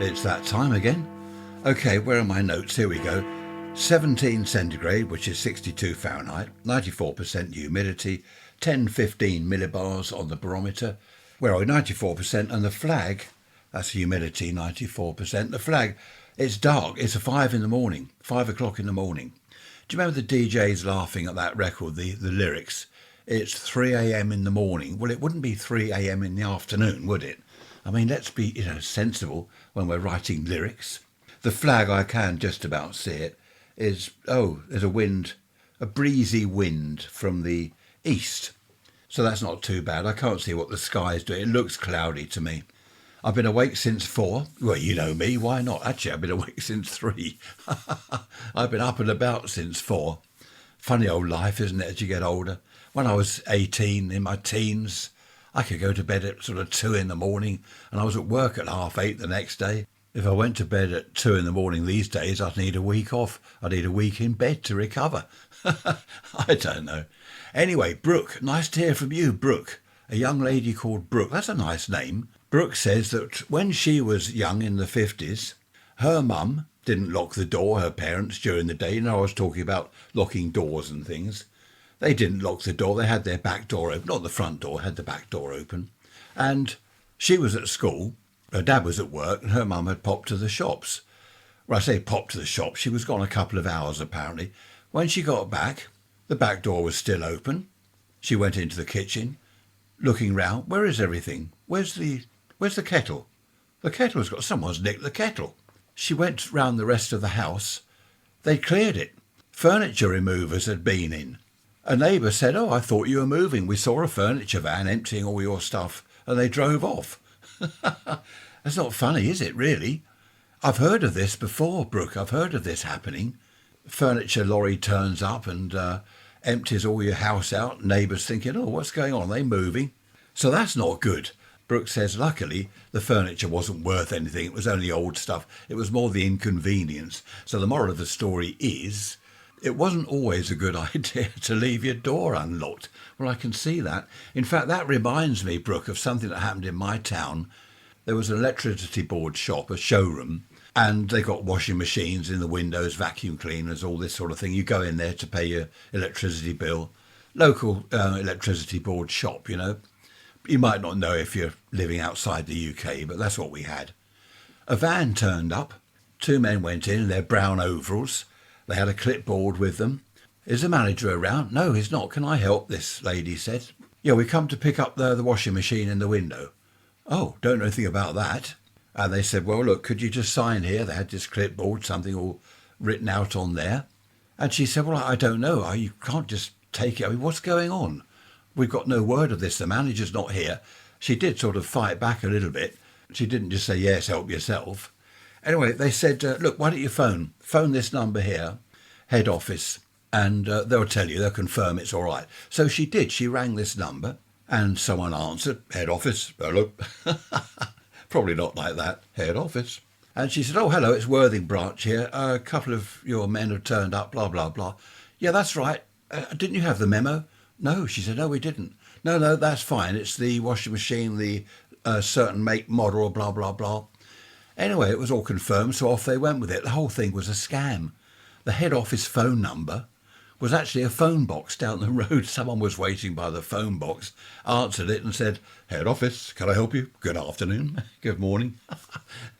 It's that time again. Okay, where are my notes? Here we go. 17 centigrade, which is 62 Fahrenheit, 94% humidity, 10-15 millibars on the barometer. Where are we? 94%. And the flag, that's humidity, 94%. The flag, it's dark. It's 5 in the morning, 5 o'clock in the morning. Do you remember the DJs laughing at that record, the lyrics? It's 3 a.m. in the morning. Well, it wouldn't be 3 a.m. in the afternoon, would it? I mean, let's be, sensible when we're writing lyrics. The flag, I can just about see it, is, there's a wind, a breezy wind from the east. So that's not too bad. I can't see what the sky is doing. It looks cloudy to me. I've been awake since 4. Well, you know me, why not? Actually, I've been awake since 3. I've been up and about since 4. Funny old life, isn't it, as you get older? When I was 18, in my teens, I could go to bed at sort of 2 in the morning, and I was at work at 8:30 the next day. If I went to bed at 2 in the morning these days, I'd need a week off. I'd need a week in bed to recover. I don't know. Anyway, Brooke, nice to hear from you, Brooke. A young lady called Brooke. That's a nice name. Brooke says that when she was young in the 50s, her mum didn't lock the door, her parents, during the day. You know, I was talking about locking doors and things. They didn't lock the door. They had their back door open. Not the front door, had the back door open. And she was at school. Her dad was at work and her mum had popped to the shops. Well, I say popped to the shops. She was gone a couple of hours, apparently. When she got back, the back door was still open. She went into the kitchen, looking round. Where is everything? Where's the kettle? The kettle's got... Someone's nicked the kettle. She went round the rest of the house. They'd cleared it. Furniture removers had been in. A neighbour said, I thought you were moving. We saw a furniture van emptying all your stuff and they drove off. That's not funny, is it, really? I've heard of this before, Brooke. I've heard of this happening. Furniture lorry turns up and empties all your house out. Neighbours thinking, what's going on? Are they moving? So that's not good. Brooke says, luckily, the furniture wasn't worth anything. It was only old stuff. It was more the inconvenience. So the moral of the story is... it wasn't always a good idea to leave your door unlocked. Well, I can see that. In fact, that reminds me, Brooke, of something that happened in my town. There was an electricity board shop, a showroom, and they got washing machines in the windows, vacuum cleaners, all this sort of thing. You go in there to pay your electricity bill. Local electricity board shop, you know. You might not know if you're living outside the UK, but that's what we had. A van turned up. 2 men went in their brown overalls. They had a clipboard with them. Is the manager around? No, he's not. Can I help? This lady said. Yeah, we come to pick up the washing machine in the window. Oh, don't know anything about that. And they said, well, look, could you just sign here? They had this clipboard, something all written out on there. And she said, well, I don't know. You can't just take it. I mean, what's going on? We've got no word of this. The manager's not here. She did sort of fight back a little bit. She didn't just say, yes, help yourself. Anyway, they said, look, why don't you phone this number here, head office, and they'll tell you, they'll confirm it's all right. So she did. She rang this number and someone answered, head office, hello. Probably not like that, head office. And she said, hello, it's Worthing branch here. A couple of your men have turned up, blah, blah, blah. Yeah, that's right. Didn't you have the memo? No, she said, no, we didn't. No, that's fine. It's the washing machine, the certain make, model, blah, blah, blah. Anyway, it was all confirmed, so off they went with it. The whole thing was a scam. The head office phone number was actually a phone box down the road. Someone was waiting by the phone box, answered it and said, head office, can I help you? Good afternoon, good morning.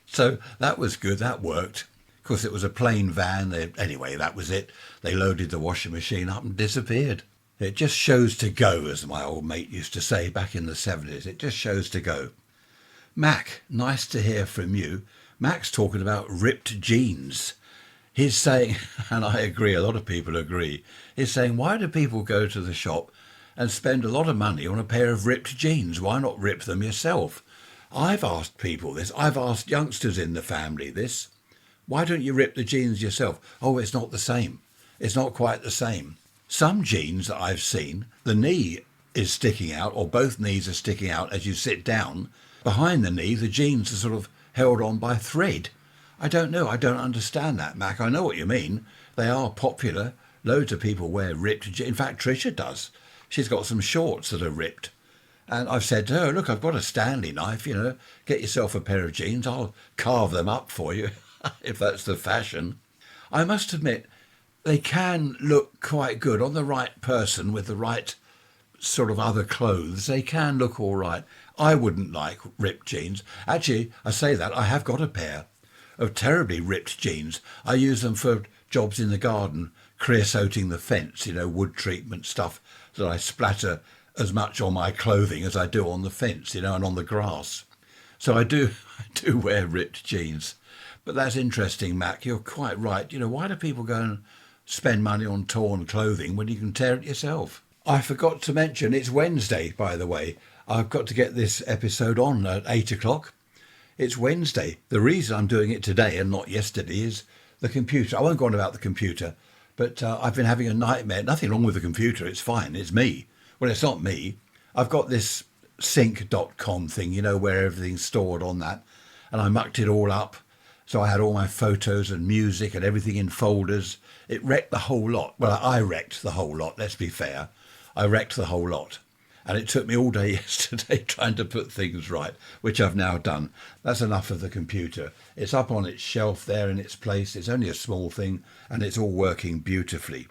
So that was good, that worked. Of course, it was a plain van. Anyway, that was it. They loaded the washing machine up and disappeared. It just shows to go, as my old mate used to say back in the 70s. It just shows to go. Mac, nice to hear from you. Mac's talking about ripped jeans. He's saying, and I agree, a lot of people agree, he's saying, why do people go to the shop and spend a lot of money on a pair of ripped jeans? Why not rip them yourself? I've asked people this. I've asked youngsters in the family this. Why don't you rip the jeans yourself? Oh, it's not the same. It's not quite the same. Some jeans that I've seen, the knee is sticking out, or both knees are sticking out as you sit down. Behind the knee, the jeans are sort of held on by thread. I don't know. I don't understand that, Mac. I know what you mean. They are popular. Loads of people wear ripped jeans. In fact, Tricia does. She's got some shorts that are ripped. And I've said to her, look, I've got a Stanley knife, get yourself a pair of jeans. I'll carve them up for you if that's the fashion. I must admit, they can look quite good on the right person with the right sort of other clothes. They can look all right. I wouldn't like ripped jeans. Actually, I say that, I have got a pair of terribly ripped jeans. I use them for jobs in the garden, creosoting the fence, wood treatment stuff that I splatter as much on my clothing as I do on the fence, and on the grass. So I do wear ripped jeans. But that's interesting, Mac. You're quite right. Why do people go and spend money on torn clothing when you can tear it yourself? I forgot to mention, it's Wednesday, by the way. I've got to get this episode on at 8 o'clock. It's Wednesday. The reason I'm doing it today and not yesterday is the computer. I won't go on about the computer, but I've been having a nightmare. Nothing wrong with the computer. It's fine. It's me. Well, it's not me. I've got this sync.com thing, where everything's stored on that. And I mucked it all up. So I had all my photos and music and everything in folders. It wrecked the whole lot. Well, I wrecked the whole lot, let's be fair. I wrecked the whole lot. And it took me all day yesterday trying to put things right, which I've now done. That's enough of the computer. It's up on its shelf there in its place. It's only a small thing and it's all working beautifully.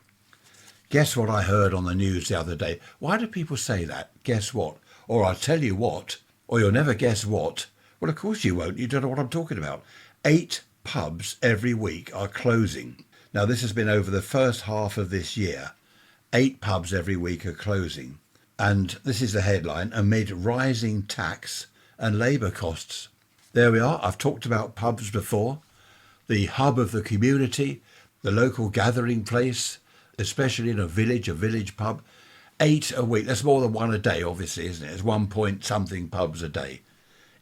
Guess what I heard on the news the other day? Why do people say that? Guess what? Or I'll tell you what, or you'll never guess what. Well, of course you won't. You don't know what I'm talking about. 8 pubs every week are closing. Now, this has been over the first half of this year. 8 pubs every week are closing. And this is the headline, amid rising tax and labour costs. There we are. I've talked about pubs before. The hub of the community, the local gathering place, especially in a village pub. 8 a week. That's more than one a day, obviously, isn't it? It's 1 point something pubs a day.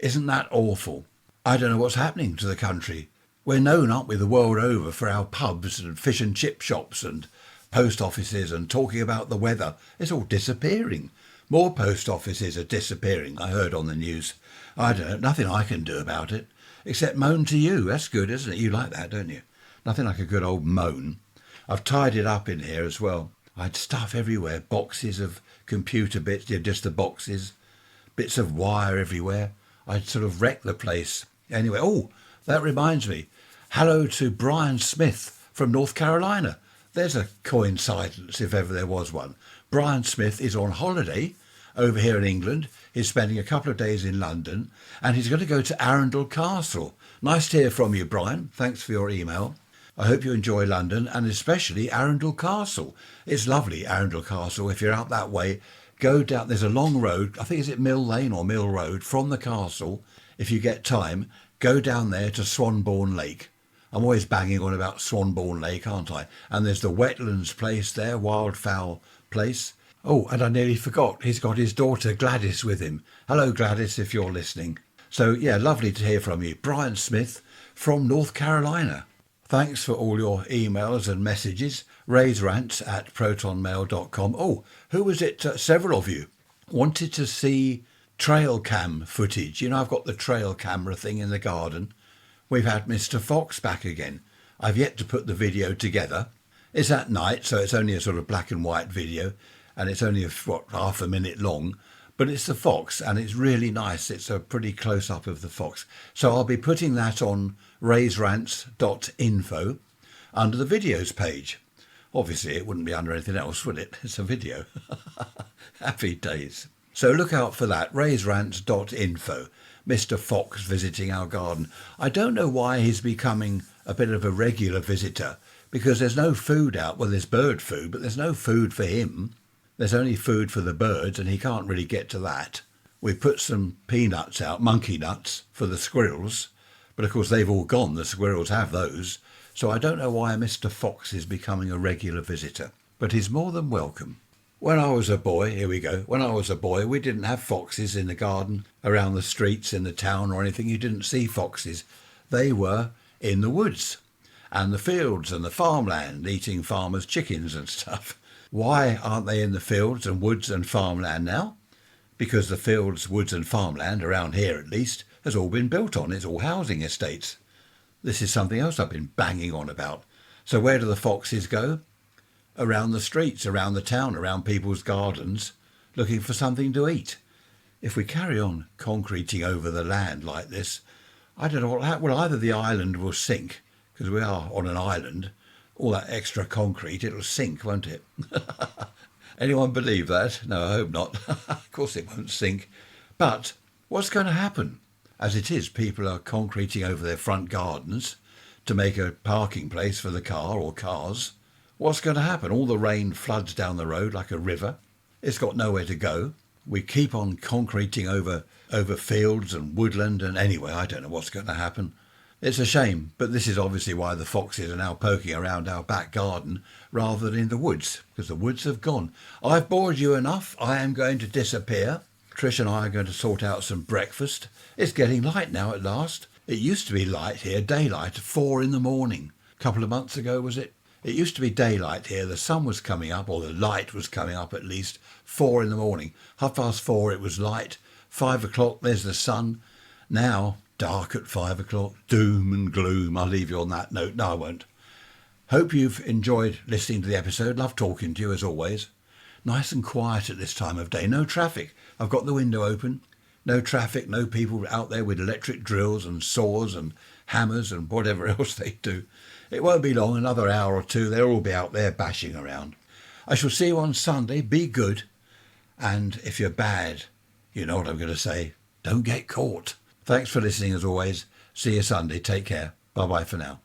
Isn't that awful? I don't know what's happening to the country. We're known, aren't we, the world over for our pubs and fish and chip shops and post offices and talking about the weather. It's all disappearing. More post offices are disappearing, I heard on the news. I don't know, nothing I can do about it, except moan to you. That's good, isn't it? You like that, don't you? Nothing like a good old moan. I've tidied up in here as well. I had stuff everywhere, boxes of computer bits, just the boxes, bits of wire everywhere. I'd sort of wrecked the place. Anyway, that reminds me. Hello to Brian Smith from North Carolina. There's a coincidence, if ever there was one. Brian Smith is on holiday over here in England. He's spending a couple of days in London and he's going to go to Arundel Castle. Nice to hear from you, Brian. Thanks for your email. I hope you enjoy London and especially Arundel Castle. It's lovely, Arundel Castle. If you're out that way, go down. There's a long road. I think is it Mill Lane or Mill Road from the castle. If you get time, go down there to Swanbourne Lake. I'm always banging on about Swanbourne Lake, aren't I? And there's the wetlands place there, wildfowl place. Oh, and I nearly forgot, he's got his daughter Gladys with him. Hello, Gladys, if you're listening. So, yeah, lovely to hear from you. Brian Smith from North Carolina. Thanks for all your emails and messages. Rants@protonmail.com. Oh, who was it? Several of you wanted to see trail cam footage. I've got the trail camera thing in the garden. We've had Mr. Fox back again. I've yet to put the video together. It's at night, so it's only a sort of black and white video, and it's only half a minute long, but it's the fox, and it's really nice. It's a pretty close-up of the fox. So I'll be putting that on raiserants.info under the videos page. Obviously, it wouldn't be under anything else, would it? It's a video. Happy days. So look out for that, raiserants.info. Mr. Fox visiting our garden. I don't know why he's becoming a bit of a regular visitor, because there's no food out. Well, there's bird food, but there's no food for him. There's only food for the birds, and he can't really get to that. We put some peanuts out, monkey nuts, for the squirrels, but of course they've all gone. The squirrels have those. So I don't know why Mr. Fox is becoming a regular visitor, but he's more than welcome. When I was a boy, here we go, when I was a boy, we didn't have foxes in the garden, around the streets, in the town or anything. You didn't see foxes. They were in the woods and the fields and the farmland, eating farmers' chickens and stuff. Why aren't they in the fields and woods and farmland now? Because the fields, woods and farmland, around here at least, has all been built on. It's all housing estates. This is something else I've been banging on about. So where do the foxes go? Around the streets, around the town, around people's gardens, looking for something to eat. If we carry on concreting over the land like this, I don't know what will happen. Well, either the island will sink, because we are on an island, all that extra concrete, it'll sink, won't it? Anyone believe that? No, I hope not. Of course it won't sink. But what's going to happen? As it is, people are concreting over their front gardens to make a parking place for the car or cars. What's going to happen? All the rain floods down the road like a river. It's got nowhere to go. We keep on concreting over fields and woodland, and anyway, I don't know what's going to happen. It's a shame, but this is obviously why the foxes are now poking around our back garden rather than in the woods, because the woods have gone. I've bored you enough. I am going to disappear. Trish and I are going to sort out some breakfast. It's getting light now at last. It used to be light here, daylight, at 4 in the morning. A couple of months ago, was it? It used to be daylight here. The sun was coming up, or the light was coming up at least, 4 in the morning. 4:30 it was light. 5 o'clock, there's the sun. Now, dark at 5 o'clock, doom and gloom. I'll leave you on that note. No, I won't. Hope you've enjoyed listening to the episode. Love talking to you as always. Nice and quiet at this time of day. No traffic. I've got the window open. No traffic, no people out there with electric drills and saws and hammers and whatever else they do. It won't be long, another hour or two, they'll all be out there bashing around. I shall see you on Sunday. Be good. And if you're bad, you know what I'm going to say. Don't get caught. Thanks for listening as always. See you Sunday. Take care. Bye-bye for now.